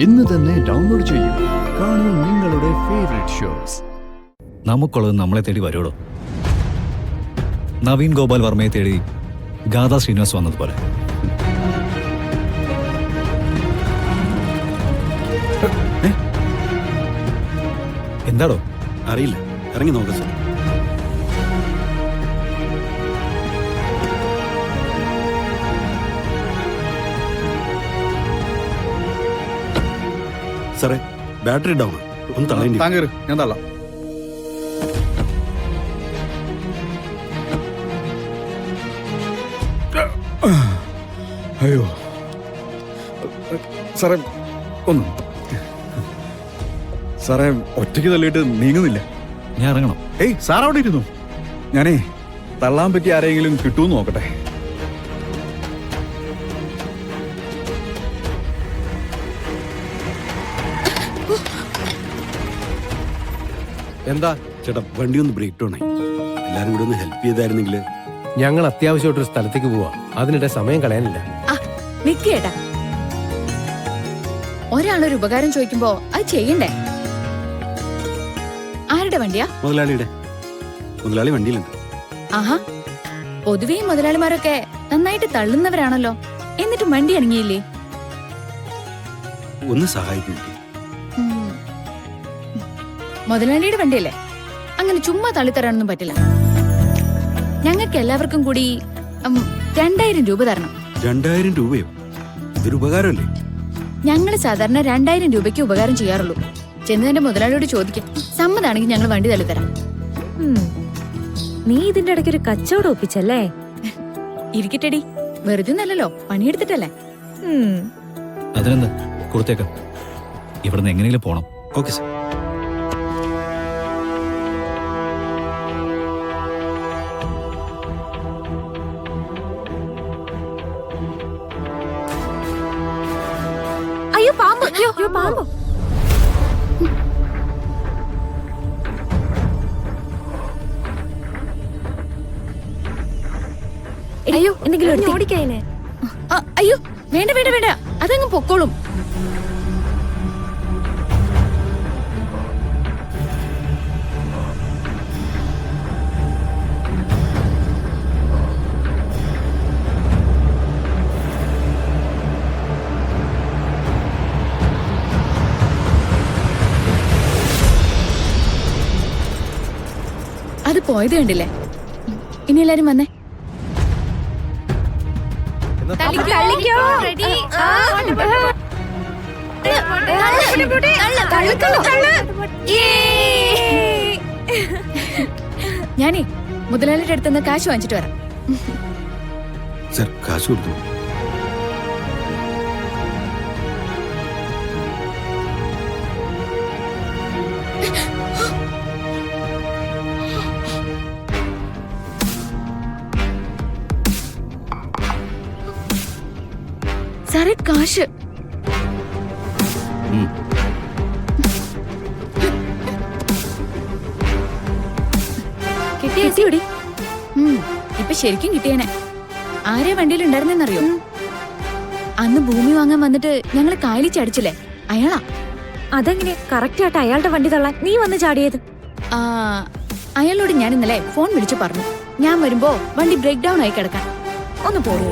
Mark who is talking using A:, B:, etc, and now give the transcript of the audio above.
A: ഇന്ന് തന്നെ ഡൗൺലോഡ് ചെയ്യൂ. കാണൂ നിങ്ങളുടെ ഫേവറേറ്റ് ഷോസ്.
B: നമുക്കുള്ളത് നമ്മളെ തേടി വരുള്ളൂ. നവീൻ ഗോപാൽ വർമ്മയെ തേടി ഗാഥാ ശ്രീനിവാസ് വന്നതുപോലെ. എന്താടോ?
C: അറിയില്ല, ഇറങ്ങി നോക്കാം സാർ. സാറേ, ബാറ്ററി ഡൗൺ. ഒന്ന് തള്ളേണ്ടി.
D: താങ്കേറ്, ഞാൻ തള്ളാം. അയ്യോ സാറേ, ഒന്ന് സാറേ, ഒറ്റയ്ക്ക് തള്ളിയിട്ട് നീങ്ങുന്നില്ല.
B: ഞാൻ ഇറങ്ങണം.
D: ഏയ് സാർ അവിടെ ഇരുന്നു. ഞാനേ തള്ളാൻ പറ്റി ആരെങ്കിലും കിട്ടുമെന്ന് നോക്കട്ടെ.
C: എന്താ ചേട്ടാ, വണ്ടി ഒന്ന് ബ്രേക്ക് ഡൗൺ ആയി. എല്ലാരും കൂടെ ഒന്ന് ഹെൽപ്പ് ചെയ്തായിരുന്നെങ്കിൽ.
E: ഞങ്ങൾ അത്യാവശ്യമായിട്ടൊരു സ്ഥലത്തേക്ക് പോവാ. അതിനിടെ സമയം കളയാനില്ല.
F: നിക്കേട്ടാ, ഒരാളൊരു ഉപകാരം ചോദിക്കുമ്പോ അത് ചെയ്യണ്ടേ? ആരുടെ വണ്ടിയാ?
C: മുതലാളിയുടെ. മുതലാളി വണ്ടിയിലുണ്ട്.
F: ആഹാ, പൊതുവേ മുതലാളിമാരൊക്കെ നന്നായിട്ട് തള്ളുന്നവരാണല്ലോ. എന്നിട്ടും വണ്ടി അണങ്ങിയില്ലേ?
C: ഒന്ന് സഹായിക്കും.
F: മുതലാളിയുടെ വണ്ടിയല്ലേ, അങ്ങനെ ചുമ്മാ തള്ളിത്തരാനൊന്നും പറ്റില്ല. ഞങ്ങൾക്ക് എല്ലാവർക്കും കൂടി 2000 രൂപ തരണം.
C: 2000 രൂപയോ? ഇതൊരു ഉപകാരമല്ലേ?
F: ഞങ്ങള് സാധാരണ 2000 രൂപയ്ക്ക് ഉപകാരം ചെയ്യാറുള്ളൂ. ചെന്നതിന്റെ മുതലാളിയോട് ചോദിക്കും. സമ്മതാണെങ്കിൽ ഞങ്ങൾ വണ്ടി തള്ളിത്തരാം.
G: നീ ഇതിന്റെ ഇടയ്ക്ക് ഒരു കച്ചവടം ഒപ്പിച്ചല്ലേ?
F: ഇരിക്കട്ടെടി, വെറുതെ നല്ലല്ലോ, പണിയെടുത്തിട്ടല്ലേ.
B: അതിനെന്താ, കൊടുത്തേക്കാം. ഇവിടുന്ന് എങ്ങനെയെങ്കിലും പോണം.
C: Okay sir.
G: അയ്യോ പാമ്പ്! അയ്യോ പാമ്പ്! അയ്യോ എന്തെങ്കിലും ഓടിക്കഴിഞ്ഞേ.
F: അയ്യോ വേണ്ട വേണ്ട വേണ്ട, അതങ്ങ് പൊക്കോളും. അത് പോയത് കണ്ടില്ലേ? ഇനി എല്ലാരും വന്നേ. ഞാനേ മുതലാളിയുടെ അടുത്തുനിന്ന് കാശ് വാങ്ങിച്ചിട്ട് വരാം.
C: സാർ, കാശ് കൊടുത്തു.
F: സാറേ, കാശ്
G: കിട്ടിയോടി?
F: ഇപ്പൊ ശരിക്കും കിട്ടിയേനെ. ആരെ വണ്ടിയിലുണ്ടായിരുന്നെന്നറിയോ? അന്ന് ഭൂമി വാങ്ങാൻ വന്നിട്ട് ഞങ്ങള് കായലിച്ചടിച്ചില്ലേ, അയാളാ.
G: അതെങ്ങനെ കറക്റ്റ് ആയിട്ട് അയാളുടെ വണ്ടി തള്ളാൻ നീ വന്ന് ചാടിയത്?
F: അയാളോട് ഞാൻ ഇന്നലെ ഫോൺ വിളിച്ചു പറഞ്ഞു, ഞാൻ വരുമ്പോ വണ്ടി ബ്രേക്ക് ഡൗൺ ആയി കിടക്കാൻ.
G: ഒന്ന് പോയി.